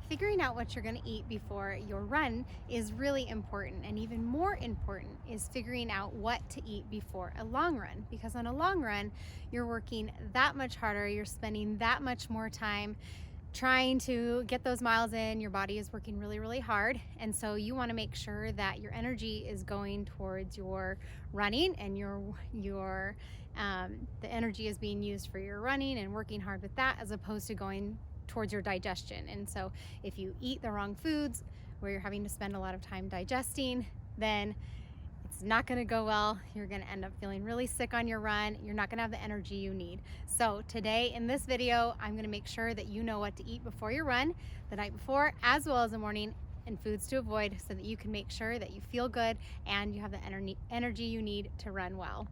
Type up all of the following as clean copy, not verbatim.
Figuring out what you're going to eat before your run is really important, and even more important is figuring out what to eat before a long run, because on a long run you're working that much harder, you're spending that much more time trying to get those miles in. Your body is working really, really hard, and so you want to make sure that your energy is going towards your running, and the energy is being used for your running and working hard with that, as opposed to going towards your digestion. And so if you eat the wrong foods where you're having to spend a lot of time digesting, then it's not going to go well. You're going to end up feeling really sick on your run. You're not going to have the energy you need. So today in this video, I'm going to make sure that you know what to eat before your run, the night before, as well as the morning, and foods to avoid, so that you can make sure that you feel good and you have the energy you need to run well.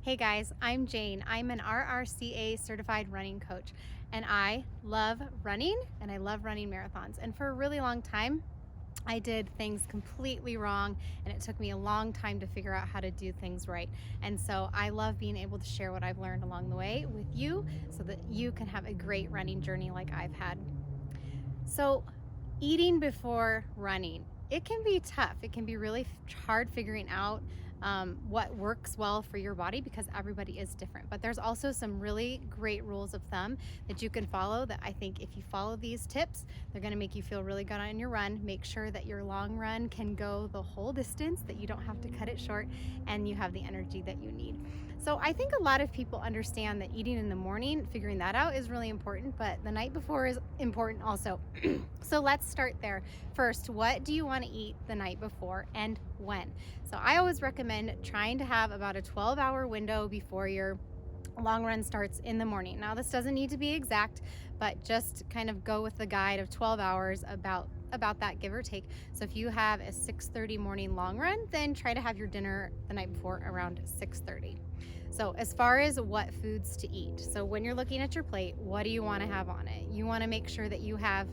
Hey guys, I'm Jane. I'm an RRCA certified running coach, and I love running and I love running marathons. And for a really long time, I did things completely wrong, and it took me a long time to figure out how to do things right. And so I love being able to share what I've learned along the way with you, so that you can have a great running journey like I've had. So eating before running, it can be tough. It can be really hard figuring out what works well for your body, because everybody is different. But there's also some really great rules of thumb that you can follow, that I think if you follow these tips, they're going to make you feel really good on your run. Make sure that your long run can go the whole distance, that you don't have to cut it short, and you have the energy that you need. So I think a lot of people understand that eating in the morning, figuring that out, is really important, but the night before is important also. So let's start there. First, what do you want to eat the night before, and when? So I always recommend trying to have about a 12-hour window before your long run starts in the morning. Now, this doesn't need to be exact, but just kind of go with the guide of 12 hours, about that, give or take. So if you have a 6:30 morning long run, then try to have your dinner the night before around 6:30. So as far as what foods to eat, so when you're looking at your plate, what do you want to have on it? You want to make sure that you have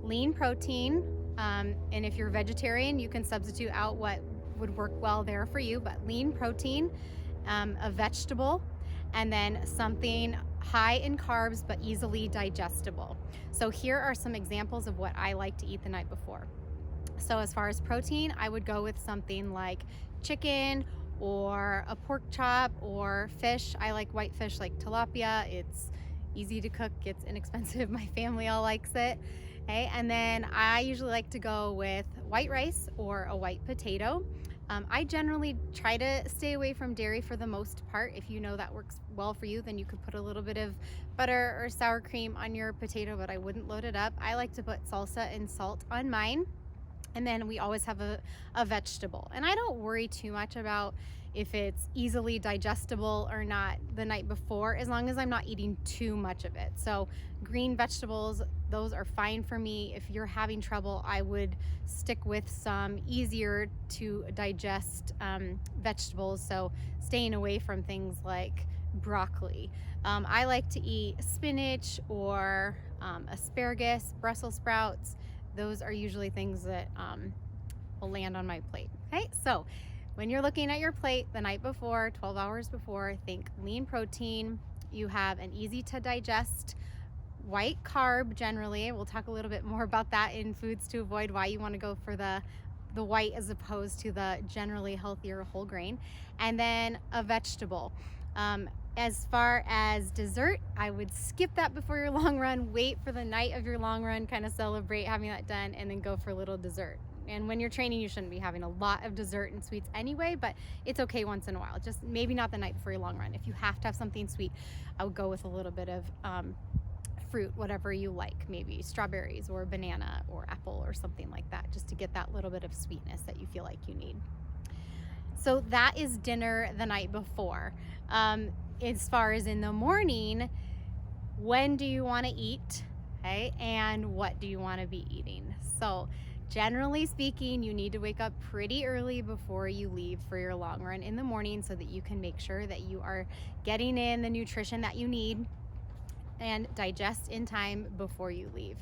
lean protein, and if you're vegetarian, you can substitute out what would work well there for you, but lean protein, a vegetable, and then something high in carbs but easily digestible. So here are some examples of what I like to eat the night before. So as far as protein, I would go with something like chicken or a pork chop, or fish. I like white fish like tilapia. It's easy to cook, it's inexpensive. My family all likes it. Okay, and then I usually like to go with white rice or a white potato. I generally try to stay away from dairy for the most part. If you know that works well for you, then you could put a little bit of butter or sour cream on your potato, but I wouldn't load it up. I like to put salsa and salt on mine. And then we always have a vegetable. And I don't worry too much about if it's easily digestible or not the night before, as long as I'm not eating too much of it. So green vegetables, those are fine for me. If you're having trouble, I would stick with some easier to digest vegetables. So staying away from things like broccoli. I like to eat spinach or asparagus, Brussels sprouts. Those are usually things that will land on my plate. Okay, so when you're looking at your plate the night before, 12 hours before, think lean protein. You have an easy to digest white carb generally. We'll talk a little bit more about that in foods to avoid, why you want to go for the white as opposed to the generally healthier whole grain. And then a vegetable. As far as dessert, I would skip that before your long run. Wait for the night of your long run, kind of celebrate having that done, and then go for a little dessert. And when you're training, you shouldn't be having a lot of dessert and sweets anyway, but it's okay once in a while. Just maybe not the night before your long run. If you have to have something sweet, I would go with a little bit of fruit, whatever you like, maybe strawberries or banana or apple or something like that, just to get that little bit of sweetness that you feel like you need. So that is dinner the night before. As far as in the morning, when do you want to eat? Okay, and what do you want to be eating? So Generally speaking, you need to wake up pretty early before you leave for your long run in the morning so that you can make sure that you are getting in the nutrition that you need and digest in time before you leave.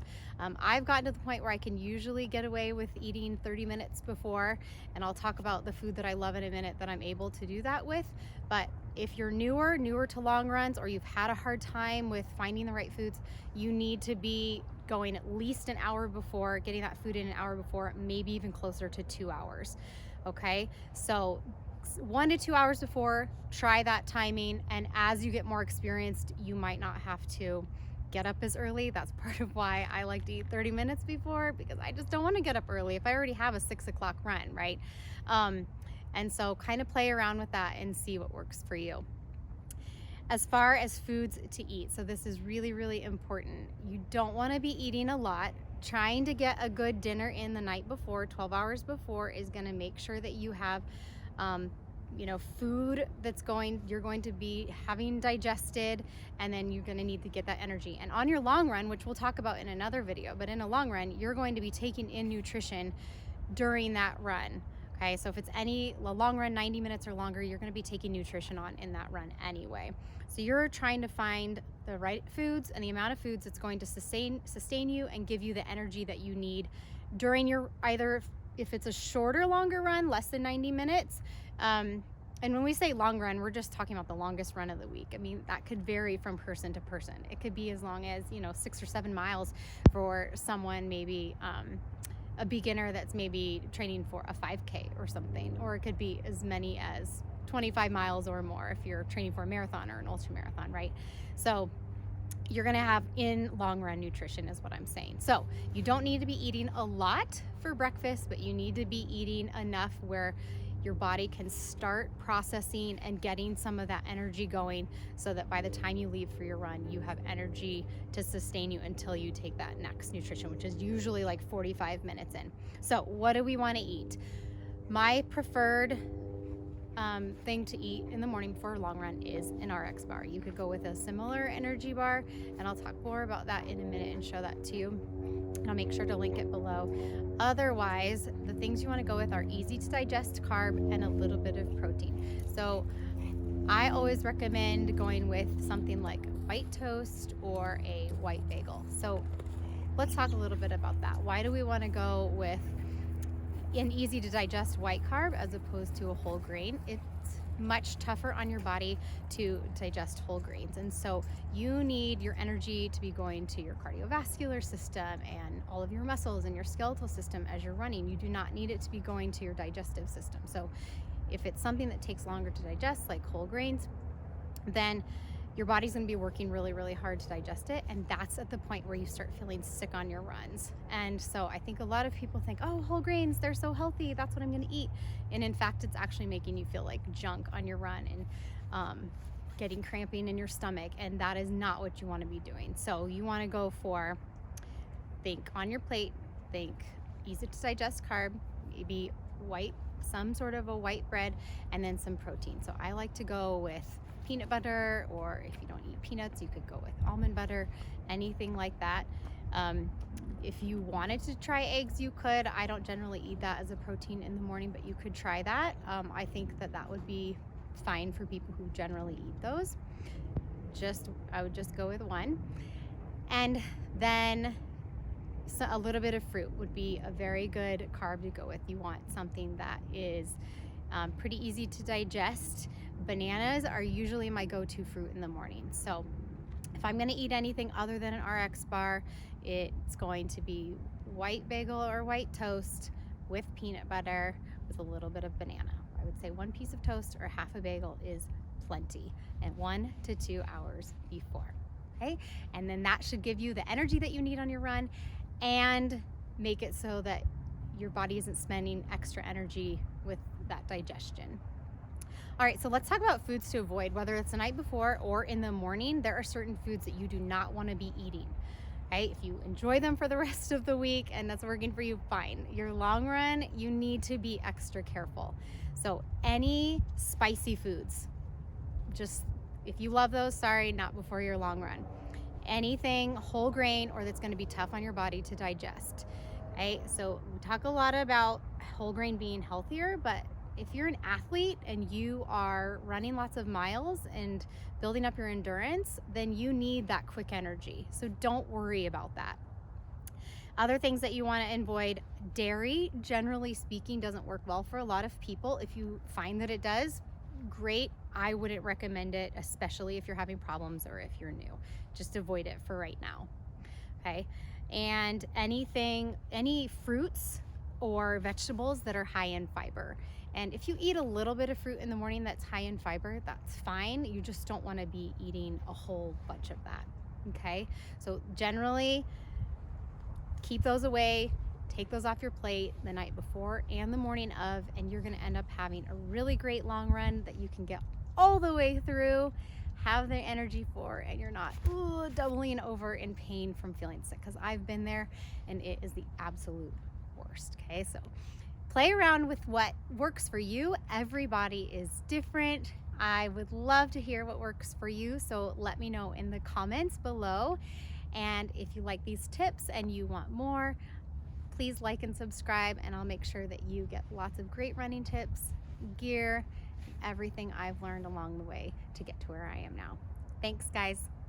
I've gotten to the point where I can usually get away with eating 30 minutes before, and I'll talk about the food that I love in a minute that I'm able to do that with. But if you're newer to long runs, or you've had a hard time with finding the right foods, you need to be going at least an hour before, getting that food in an hour before, maybe even closer to 2 hours. Okay, so 1 to 2 hours before, try that timing, and as you get more experienced, you might not have to get up as early. That's part of why I like to eat 30 minutes before, because I just don't want to get up early if I already have a 6 o'clock run, right? And so kind of play around with that and see what works for you. As far as foods to eat, so this is really, really important. You don't want to be eating a lot. Trying to get a good dinner in the night before, 12 hours before, is going to make sure that you have food you're going to be having digested, and then you're going to need to get that energy. And on your long run, which we'll talk about in another video, but in a long run, you're going to be taking in nutrition during that run. Okay, so if it's a long run, 90 minutes or longer, you're going to be taking nutrition on in that run anyway. So you're trying to find the right foods and the amount of foods that's going to sustain you and give you the energy that you need during your, either if it's a shorter, longer run, less than 90 minutes. And when we say long run, we're just talking about the longest run of the week. I mean, that could vary from person to person. It could be as long as, 6 or 7 miles for someone, maybe a beginner that's maybe training for a 5K or something, or it could be as many as 25 miles or more if you're training for a marathon or an ultra marathon, right? So you're gonna have in long run nutrition is what I'm saying. So you don't need to be eating a lot for breakfast, but you need to be eating enough where your body can start processing and getting some of that energy going, so that by the time you leave for your run, you have energy to sustain you until you take that next nutrition, which is usually like 45 minutes in. So what do we want to eat? My preferred thing to eat in the morning before a long run is an RX bar. You could go with a similar energy bar, and I'll talk more about that in a minute and show that to you. And I'll make sure to link it below. Otherwise, the things you want to go with are easy to digest carb and a little bit of protein. So I always recommend going with something like white toast or a white bagel. So let's talk a little bit about that. Why do we want to go with an easy to digest white carb as opposed to a whole grain? It's much tougher on your body to digest whole grains, and so you need your energy to be going to your cardiovascular system and all of your muscles and your skeletal system as you're running. You do not need it to be going to your digestive system. So if it's something that takes longer to digest, like whole grains, then your body's going to be working really, really hard to digest it, and that's at the point where you start feeling sick on your runs. And so I think a lot of people think, oh, whole grains, they're so healthy, that's what I'm going to eat. And in fact, it's actually making you feel like junk on your run and getting cramping in your stomach, and that is not what you want to be doing. So you want to go for, think on your plate, think easy to digest carb, maybe some sort of a white bread, and then some protein. So I like to go with peanut butter, or if you don't eat peanuts, you could go with almond butter, anything like that. If you wanted to try eggs, you could. I don't generally eat that as a protein in the morning, but you could try that. I think that would be fine for people who generally eat those. I would just go with one. And then a little bit of fruit would be a very good carb to go with. You want something that is pretty easy to digest. Bananas are usually my go-to fruit in the morning. So if I'm going to eat anything other than an RX bar, it's going to be white bagel or white toast with peanut butter with a little bit of banana. I would say 1 piece of toast or half a bagel is plenty, and 1 to 2 hours before. Okay, and then that should give you the energy that you need on your run and make it so that your body isn't spending extra energy with that digestion. All right, so let's talk about foods to avoid, whether it's the night before or in the morning. There are certain foods that you do not want to be eating. Okay, if you enjoy them for the rest of the week and that's working for you, fine. Your long run, you need to be extra careful. So any spicy foods, just if you love those, sorry, not before your long run. Anything whole grain or that's going to be tough on your body to digest. Okay, so we talk a lot about whole grain being healthier, but if you're an athlete and you are running lots of miles and building up your endurance, then you need that quick energy. So don't worry about that. Other things that you want to avoid: dairy, generally speaking, doesn't work well for a lot of people. If you find that it does, great. I wouldn't recommend it, especially if you're having problems or if you're new. Just avoid it for right now. Okay. And any fruits or vegetables that are high in fiber. And if you eat a little bit of fruit in the morning that's high in fiber, that's fine. You just don't want to be eating a whole bunch of that. Okay. So generally, keep those away, take those off your plate the night before and the morning of, and you're going to end up having a really great long run that you can get all the way through, have the energy for, and you're not doubling over in pain from feeling sick, because I've been there and it is the absolute worst. Okay, so play around with what works for you. Everybody is different. I would love to hear what works for you, so let me know in the comments below. And if you like these tips and you want more, please like and subscribe, and I'll make sure that you get lots of great running tips, gear, everything I've learned along the way to get to where I am now. Thanks, guys.